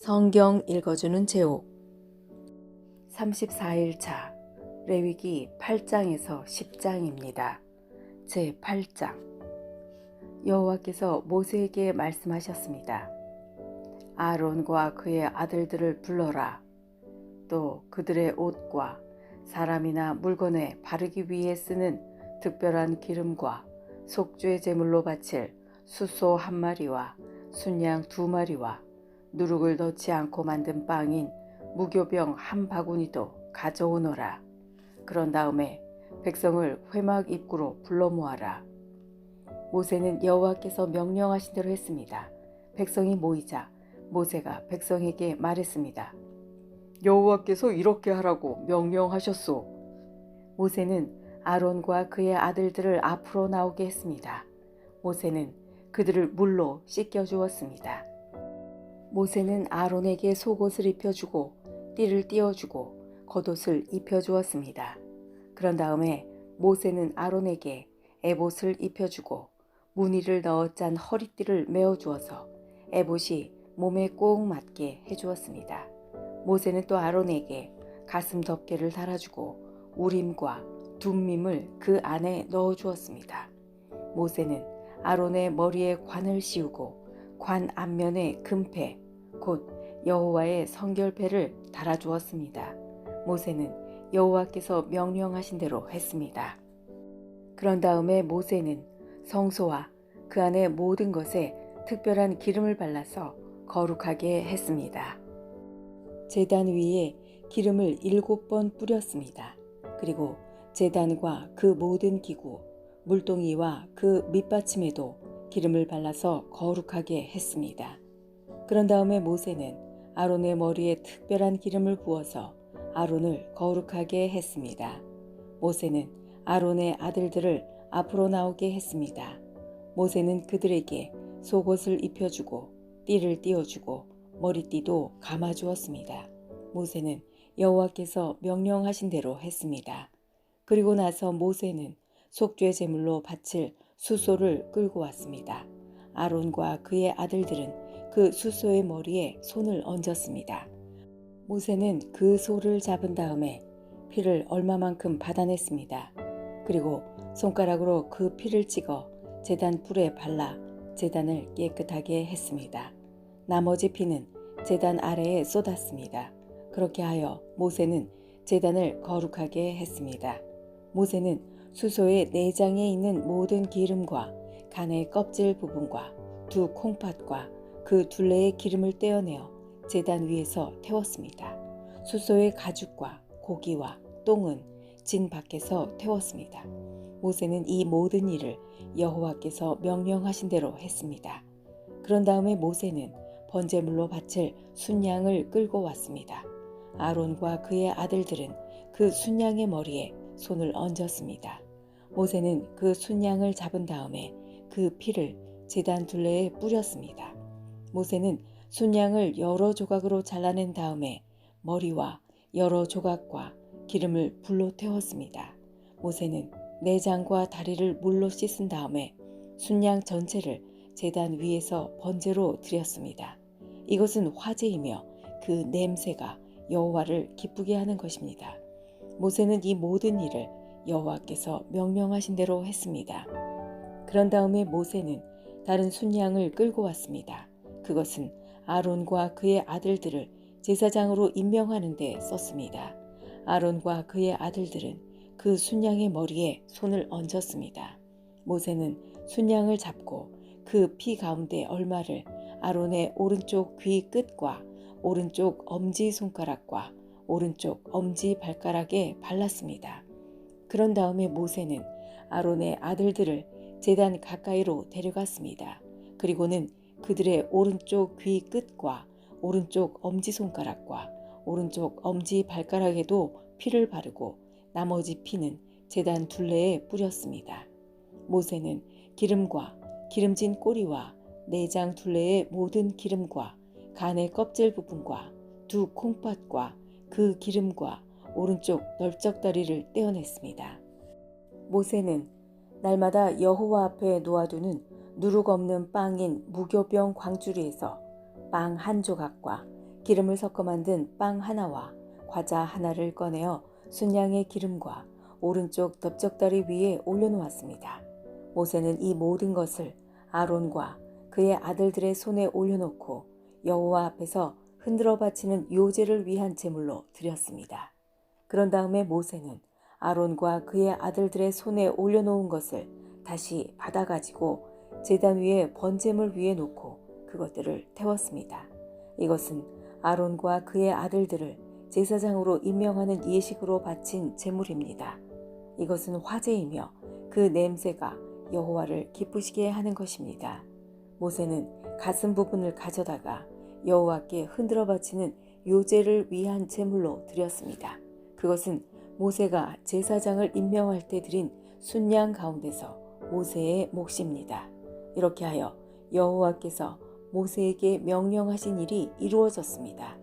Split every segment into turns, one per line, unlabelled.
성경 읽어주는 제옥 34일차 레위기 8장에서 10장입니다. 제8장 여호와께서 모세에게 말씀하셨습니다. 아론과 그의 아들들을 불러라. 또 그들의 옷과 사람이나 물건에 바르기 위해 쓰는 특별한 기름과 속죄 제물로 바칠 숫소 1마리와 순양 2마리와 누룩을 넣지 않고 만든 빵인 무교병 1바구니도 가져오너라. 그런 다음에 백성을 회막 입구로 불러 모아라. 모세는 여호와께서 명령하신 대로 했습니다. 백성이 모이자 모세가 백성에게 말했습니다. 여호와께서 이렇게 하라고 명령하셨소. 모세는 아론과 그의 아들들을 앞으로 나오게 했습니다. 모세는 그들을 물로 씻겨주었습니다. 모세는 아론에게 속옷을 입혀주고 띠를 띄워주고 겉옷을 입혀주었습니다. 그런 다음에 모세는 아론에게 에봇을 입혀주고 무늬를 넣어 짠 허리띠를 메어주어서 에봇이 몸에 꼭 맞게 해주었습니다. 모세는 또 아론에게 가슴 덮개를 달아주고 우림과 둠밈을 그 안에 넣어주었습니다. 모세는 아론의 머리에 관을 씌우고 관 앞면에 금패 곧 여호와의 성결패를 달아주었습니다. 모세는 여호와께서 명령하신 대로 했습니다. 그런 다음에 모세는 성소와 그 안의 모든 것에 특별한 기름을 발라서 거룩하게 했습니다. 제단 위에 기름을 7번 뿌렸습니다. 그리고 제단과 그 모든 기구, 물동이와 그 밑받침에도 기름을 발라서 거룩하게 했습니다. 그런 다음에 모세는 아론의 머리에 특별한 기름을 부어서 아론을 거룩하게 했습니다. 모세는 아론의 아들들을 앞으로 나오게 했습니다. 모세는 그들에게 속옷을 입혀주고 띠를 띄워주고 머리띠도 감아주었습니다. 모세는 여호와께서 명령하신 대로 했습니다. 그리고 나서 모세는 속죄 제물로 바칠 숫소를 끌고 왔습니다. 아론과 그의 아들들은 그 숫소의 머리에 손을 얹었습니다. 모세는 그 소를 잡은 다음에 피를 얼마만큼 받아냈습니다. 그리고 손가락으로 그 피를 찍어 제단 뿔에 발라 제단을 깨끗하게 했습니다. 나머지 피는 제단 아래에 쏟았습니다. 그렇게 하여 모세는 제단을 거룩하게 했습니다. 모세는 숫소의 내장에 있는 모든 기름과 간의 껍질 부분과 두 콩팥과 그 둘레의 기름을 떼어내어 제단 위에서 태웠습니다. 숫소의 가죽과 고기와 똥은 진 밖에서 태웠습니다. 모세는 이 모든 일을 여호와께서 명령하신 대로 했습니다. 그런 다음에 모세는 번제물로 바칠 순양을 끌고 왔습니다. 아론과 그의 아들들은 그 순양의 머리에 손을 얹었습니다. 모세는 그 순양을 잡은 다음에 그 피를 제단 둘레에 뿌렸습니다. 모세는 순양을 여러 조각으로 잘라낸 다음에 머리와 여러 조각과 기름을 불로 태웠습니다. 모세는 내장과 다리를 물로 씻은 다음에 순양 전체를 제단 위에서 번제로 드렸습니다. 이것은 화제이며 그 냄새가 여호와를 기쁘게 하는 것입니다. 모세는 이 모든 일을 여호와께서 명령하신 대로 했습니다. 그런 다음에 모세는 다른 순양을 끌고 왔습니다. 그것은 아론과 그의 아들들을 제사장으로 임명하는 데 썼습니다. 아론과 그의 아들들은 그 순양의 머리에 손을 얹었습니다. 모세는 순양을 잡고 그 피 가운데 얼마를 아론의 오른쪽 귀 끝과 오른쪽 엄지 손가락과 오른쪽 엄지 발가락에 발랐습니다. 그런 다음에 모세는 아론의 아들들을 제단 가까이로 데려갔습니다. 그리고는 그들의 오른쪽 귀 끝과 오른쪽 엄지손가락과 오른쪽 엄지 발가락에도 피를 바르고 나머지 피는 제단 둘레에 뿌렸습니다. 모세는 기름과 기름진 꼬리와 내장 둘레의 모든 기름과 간의 껍질 부분과 두 콩팥과 그 기름과 오른쪽 넓적다리를 떼어냈습니다. 모세는 날마다 여호와 앞에 놓아두는 누룩 없는 빵인 무교병 광주리에서 빵 한 조각과 기름을 섞어 만든 빵 하나와 과자 하나를 꺼내어 순양의 기름과 오른쪽 넓적다리 위에 올려놓았습니다. 모세는 이 모든 것을 아론과 그의 아들들의 손에 올려놓고 여호와 앞에서 흔들어 바치는 요제를 위한 제물로 드렸습니다. 그런 다음에 모세는 아론과 그의 아들들의 손에 올려놓은 것을 다시 받아가지고 제단 위에 번제물 위에 놓고 그것들을 태웠습니다. 이것은 아론과 그의 아들들을 제사장으로 임명하는 예식으로 바친 제물입니다. 이것은 화제이며 그 냄새가 여호와를 기쁘시게 하는 것입니다. 모세는 가슴 부분을 가져다가 여호와께 흔들어 바치는 요제를 위한 제물로 드렸습니다. 그것은 모세가 제사장을 임명할 때 드린 순양 가운데서 모세의 몫입니다. 이렇게 하여 여호와께서 모세에게 명령하신 일이 이루어졌습니다.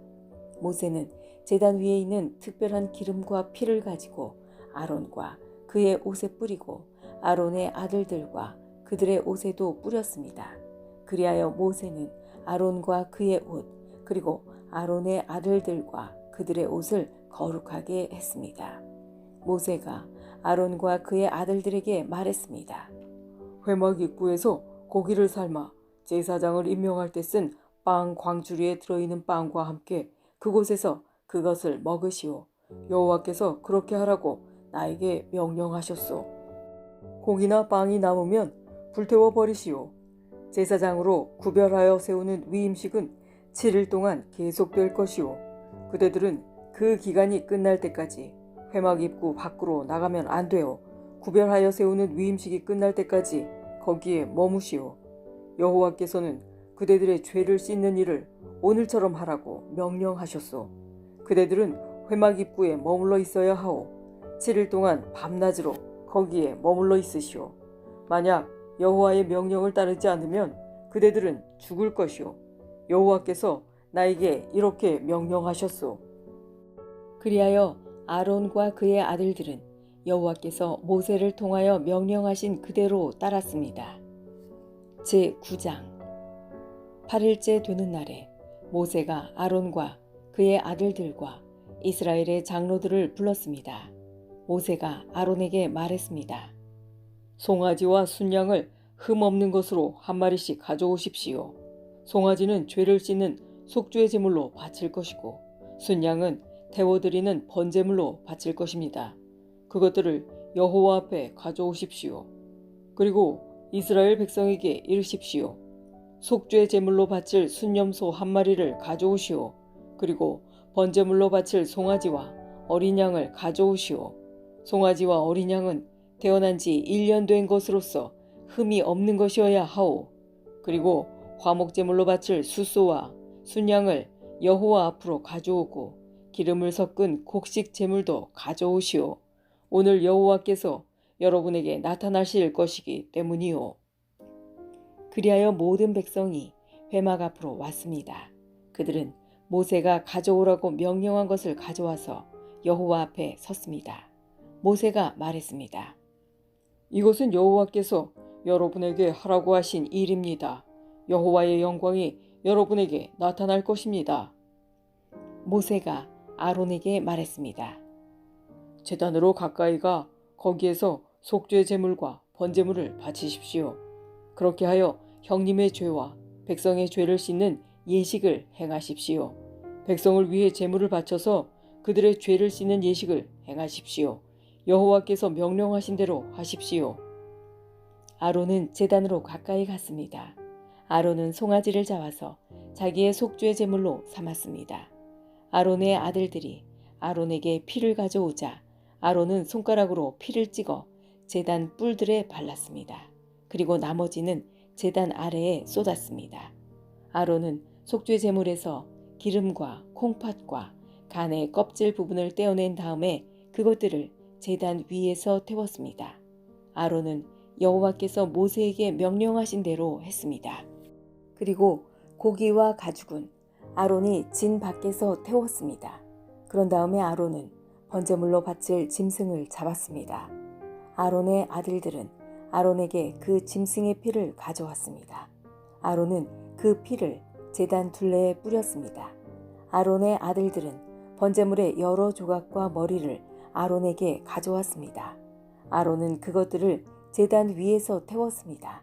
모세는 제단 위에 있는 특별한 기름과 피를 가지고 아론과 그의 옷에 뿌리고 아론의 아들들과 그들의 옷에도 뿌렸습니다. 그리하여 모세는 아론과 그의 옷 그리고 아론의 아들들과 그들의 옷을 거룩하게 했습니다. 모세가 아론과 그의 아들들에게 말했습니다.
회막 입구에서 고기를 삶아 제사장을 임명할 때 쓴 빵 광주리에 들어있는 빵과 함께 그곳에서 그것을 먹으시오. 여호와께서 그렇게 하라고 나에게 명령하셨소. 고기나 빵이 남으면 불태워 버리시오. 제사장으로 구별하여 세우는 위임식은 7일 동안 계속될 것이오. 그대들은 그 기간이 끝날 때까지 회막 입구 밖으로 나가면 안 돼요. 구별하여 세우는 위임식이 끝날 때까지 거기에 머무시오. 여호와께서는 그대들의 죄를 씻는 일을 오늘처럼 하라고 명령하셨소. 그대들은 회막 입구에 머물러 있어야 하오. 7일 동안 밤낮으로 거기에 머물러 있으시오. 만약 여호와의 명령을 따르지 않으면 그대들은 죽을 것이오. 여호와께서 나에게 이렇게 명령하셨소.
그리하여 아론과 그의 아들들은 여호와께서 모세를 통하여 명령하신 그대로 따랐습니다. 제9장 8일째 되는 날에 모세가 아론과 그의 아들들과 이스라엘의 장로들을 불렀습니다. 모세가 아론에게 말했습니다.
송아지와 순양을 흠 없는 것으로 한 마리씩 가져오십시오. 송아지는 죄를 씻는 속죄 제물로 바칠 것이고 순양은 태워드리는 번제물로 바칠 것입니다. 그것들을 여호와 앞에 가져오십시오. 그리고 이스라엘 백성에게 이르십시오. 속죄 제물로 바칠 순염소 한 마리를 가져오시오. 그리고 번제물로 바칠 송아지와 어린 양을 가져오시오. 송아지와 어린 양은 태어난 지 1년 된 것으로서 흠이 없는 것이어야 하오. 그리고 화목제물로 바칠 숫소와 순양을 여호와 앞으로 가져오고 기름을 섞은 곡식 제물도 가져오시오. 오늘 여호와께서 여러분에게 나타나실 것이기 때문이오.
그리하여 모든 백성이 회막 앞으로 왔습니다. 그들은 모세가 가져오라고 명령한 것을 가져와서 여호와 앞에 섰습니다. 모세가 말했습니다.
이것은 여호와께서 여러분에게 하라고 하신 일입니다. 여호와의 영광이 여러분에게 나타날 것입니다.
모세가 아론에게 말했습니다.
제단으로 가까이 가 거기에서 속죄 제물과 번제물을 바치십시오. 그렇게 하여 형님의 죄와 백성의 죄를 씻는 예식을 행하십시오. 백성을 위해 제물을 바쳐서 그들의 죄를 씻는 예식을 행하십시오. 여호와께서 명령하신 대로 하십시오.
아론은 제단으로 가까이 갔습니다. 아론은 송아지를 잡아서 자기의 속죄 제물로 삼았습니다. 아론의 아들들이 아론에게 피를 가져오자 아론은 손가락으로 피를 찍어 제단 뿔들에 발랐습니다. 그리고 나머지는 제단 아래에 쏟았습니다. 아론은 속죄 제물에서 기름과 콩팥과 간의 껍질 부분을 떼어낸 다음에 그것들을 제단 위에서 태웠습니다. 아론은 여호와께서 모세에게 명령하신 대로 했습니다. 그리고 고기와 가죽은 아론이 진 밖에서 태웠습니다. 그런 다음에 아론은 번제물로 바칠 짐승을 잡았습니다. 아론의 아들들은 아론에게 그 짐승의 피를 가져왔습니다. 아론은 그 피를 제단 둘레에 뿌렸습니다. 아론의 아들들은 번제물의 여러 조각과 머리를 아론에게 가져왔습니다. 아론은 그것들을 제단 위에서 태웠습니다.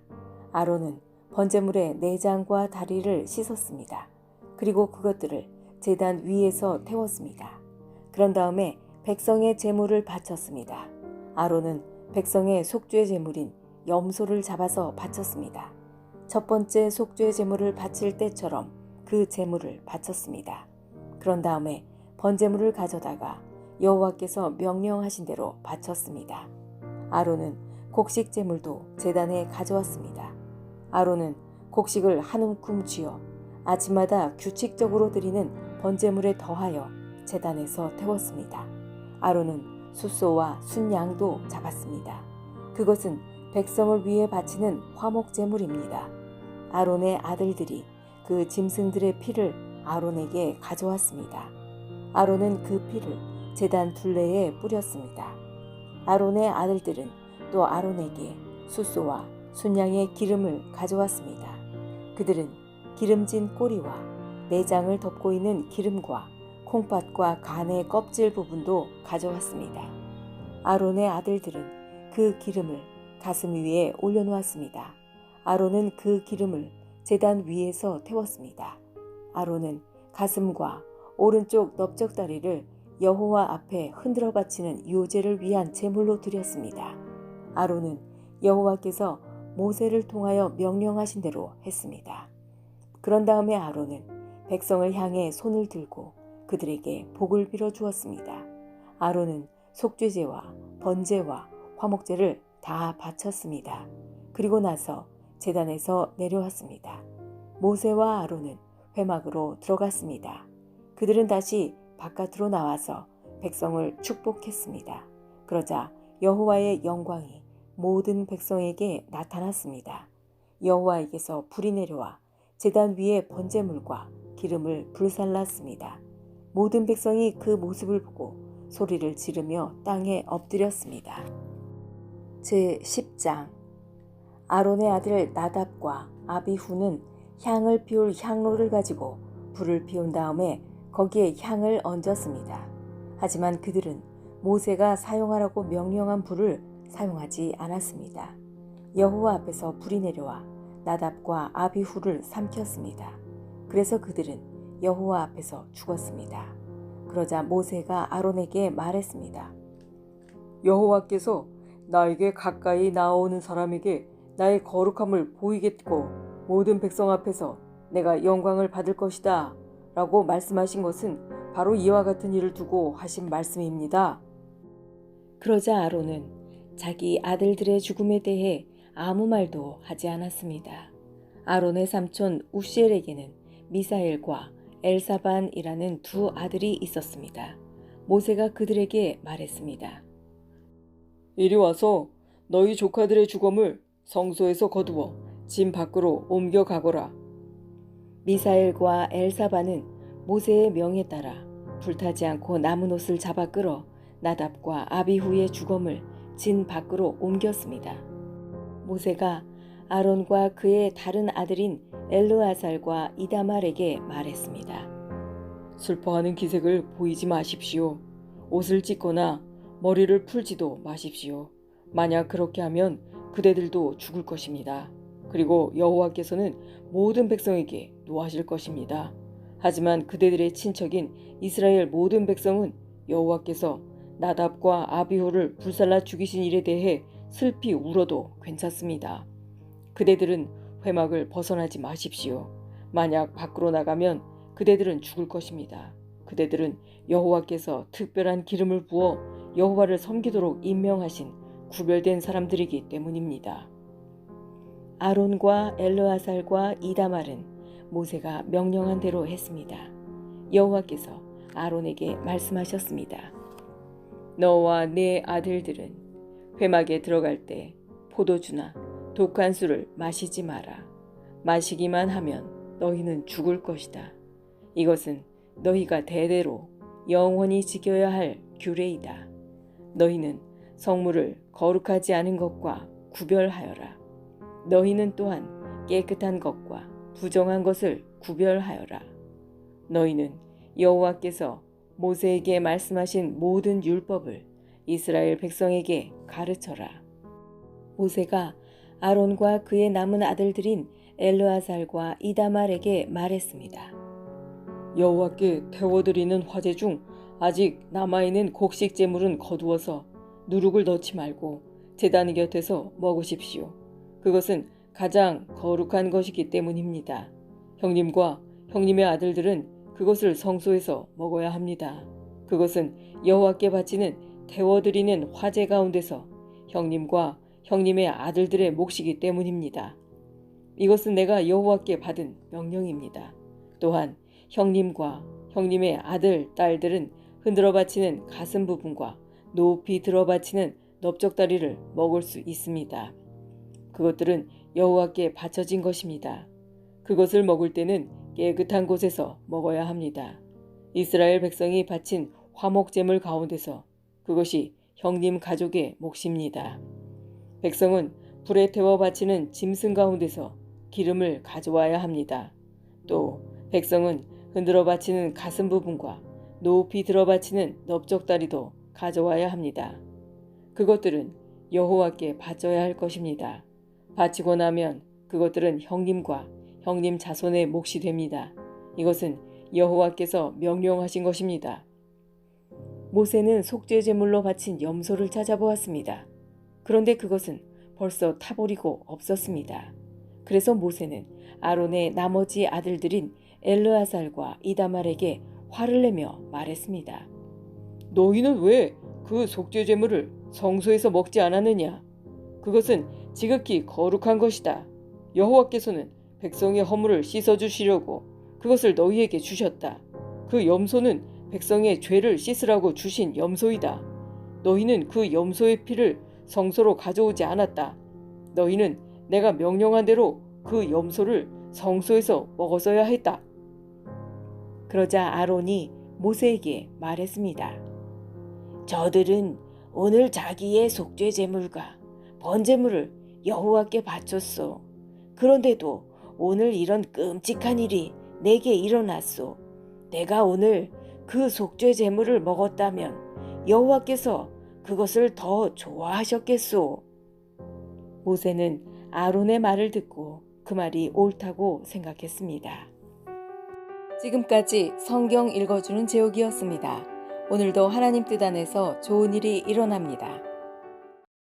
아론은 번제물의 내장과 다리를 씻었습니다. 그리고 그것들을 제단 위에서 태웠습니다. 그런 다음에 백성의 제물을 바쳤습니다. 아론은 백성의 속죄 제물인 염소를 잡아서 바쳤습니다. 첫 번째 속죄 제물을 바칠 때처럼 그 제물을 바쳤습니다. 그런 다음에 번제물을 가져다가 여호와께서 명령하신 대로 바쳤습니다. 아론은 곡식 제물도 제단에 가져왔습니다. 아론은 곡식을 한 움큼 쥐어 아침마다 규칙적으로 드리는 번제물에 더하여 제단에서 태웠습니다. 아론은 숫소와 순양도 잡았습니다. 그것은 백성을 위해 바치는 화목 제물입니다. 아론의 아들들이 그 짐승들의 피를 아론에게 가져왔습니다. 아론은 그 피를 제단 둘레에 뿌렸습니다. 아론의 아들들은 또 아론에게 숫소와 순양의 기름을 가져왔습니다. 그들은 기름진 꼬리와 내장을 덮고 있는 기름과 콩팥과 간의 껍질 부분도 가져왔습니다. 아론의 아들들은 그 기름을 가슴 위에 올려놓았습니다. 아론은 그 기름을 제단 위에서 태웠습니다. 아론은 가슴과 오른쪽 넓적다리를 여호와 앞에 흔들어 바치는 요제를 위한 제물로 드렸습니다. 아론은 여호와께서 모세를 통하여 명령하신 대로 했습니다. 그런 다음에 아론은 백성을 향해 손을 들고 그들에게 복을 빌어 주었습니다. 아론은 속죄제와 번제와 화목제를 다 바쳤습니다. 그리고 나서 제단에서 내려왔습니다. 모세와 아론은 회막으로 들어갔습니다. 그들은 다시 바깥으로 나와서 백성을 축복했습니다. 그러자 여호와의 영광이 모든 백성에게 나타났습니다. 여호와에게서 불이 내려와 제단 위에 번제물과 기름을 불살랐습니다. 모든 백성이 그 모습을 보고 소리를 지르며 땅에 엎드렸습니다. 제10장 아론의 아들 나답과 아비후는 향을 피울 향로를 가지고 불을 피운 다음에 거기에 향을 얹었습니다. 하지만 그들은 모세가 사용하라고 명령한 불을 사용하지 않았습니다. 여호와 앞에서 불이 내려와 나답과 아비후를 삼켰습니다. 그래서 그들은 여호와 앞에서 죽었습니다. 그러자 모세가 아론에게 말했습니다.
여호와께서 나에게 가까이 나오는 사람에게 나의 거룩함을 보이겠고 모든 백성 앞에서 내가 영광을 받을 것이다 라고 말씀하신 것은 바로 이와 같은 일을 두고 하신 말씀입니다.
그러자 아론은 자기 아들들의 죽음에 대해 아무 말도 하지 않았습니다. 아론의 삼촌 우시엘에게는 미사엘과 엘사반이라는 두 아들이 있었습니다. 모세가 그들에게 말했습니다.
이리 와서 너희 조카들의 죽음을 성소에서 거두어 진 밖으로 옮겨가거라.
미사엘과 엘사반은 모세의 명에 따라 불타지 않고 남은 옷을 잡아 끌어 나답과 아비후의 죽음을 진 밖으로 옮겼습니다. 모세가 아론과 그의 다른 아들인 엘르아살과 이다말에게 말했습니다.
슬퍼하는 기색을 보이지 마십시오. 옷을 찢거나 머리를 풀지도 마십시오. 만약 그렇게 하면 그대들도 죽을 것입니다. 그리고 여호와께서는 모든 백성에게 노하실 것입니다. 하지만 그대들의 친척인 이스라엘 모든 백성은 여호와께서 나답과 아비후를 불살라 죽이신 일에 대해 슬피 울어도 괜찮습니다. 그대들은 회막을 벗어나지 마십시오. 만약 밖으로 나가면 그대들은 죽을 것입니다. 그대들은 여호와께서 특별한 기름을 부어 여호와를 섬기도록 임명하신 구별된 사람들이기 때문입니다.
아론과 엘르아살과 이다말은 모세가 명령한 대로 했습니다. 여호와께서 아론에게 말씀하셨습니다.
너와 네 아들들은 회막에 들어갈 때 포도주나 독한 술을 마시지 마라. 마시기만 하면 너희는 죽을 것이다. 이것은 너희가 대대로 영원히 지켜야 할 규례이다. 너희는 성물을 거룩하지 않은 것과 구별하여라. 너희는 또한 깨끗한 것과 부정한 것을 구별하여라. 너희는
여호와께서 모세에게 말씀하신 모든 율법을 이스라엘 백성에게 가르쳐라. 모세가 아론과 그의 남은 아들들인 엘르아살과 이다말에게 말했습니다.
여호와께 태워드리는 화제 중 아직 남아있는 곡식 제물은 거두어서 누룩을 넣지 말고 제단 곁에서 먹으십시오. 그것은 가장 거룩한 것이기 때문입니다. 형님과 형님의 아들들은 그것을 성소에서 먹어야 합니다. 그것은 여호와께 바치는 태워드리는 화제 가운데서 형님과 형님의 아들들의 몫이기 때문입니다. 이것은 내가 여호와께 받은 명령입니다. 또한 형님과 형님의 아들, 딸들은 흔들어 바치는 가슴 부분과 높이 들어 바치는 넓적다리를 먹을 수 있습니다. 그것들은 여호와께 바쳐진 것입니다. 그것을 먹을 때는 깨끗한 곳에서 먹어야 합니다. 이스라엘 백성이 바친 화목제물 가운데서 그것이 형님 가족의 몫입니다. 백성은 불에 태워 바치는 짐승 가운데서 기름을 가져와야 합니다. 또 백성은 흔들어 바치는 가슴 부분과 높이 들어 바치는 넓적다리도 가져와야 합니다. 그것들은 여호와께 바쳐야 할 것입니다. 바치고 나면 그것들은 형님과 형님 자손의 몫이 됩니다. 이것은 여호와께서 명령하신 것입니다.
모세는 속죄 제물로 바친 염소를 찾아보았습니다. 그런데 그것은 벌써 타버리고 없었습니다. 그래서 모세는 아론의 나머지 아들들인 엘르아살과 이다말에게 화를 내며 말했습니다.
너희는 왜 그 속죄 제물을 성소에서 먹지 않았느냐? 그것은 지극히 거룩한 것이다. 여호와께서는 백성의 허물을 씻어주시려고 그것을 너희에게 주셨다. 그 염소는 백성의 죄를 씻으라고 주신 염소이다. 너희는 그 염소의 피를 성소로 가져오지 않았다. 너희는 내가 명령한 대로 그 염소를 성소에서 먹었어야 했다.
그러자 아론이 모세에게 말했습니다. 저들은 오늘 자기의 속죄 제물과 번제물을 여호와께 바쳤소. 그런데도 오늘 이런 끔찍한 일이 내게 일어났소. 내가 오늘 그 속죄 제물을 먹었다면 여호와께서 그것을 더 좋아하셨겠소. 모세는 아론의 말을 듣고 그 말이 옳다고 생각했습니다. 지금까지 성경 읽어주는 제옥이었습니다. 오늘도 하나님 뜻 안에서 좋은 일이 일어납니다.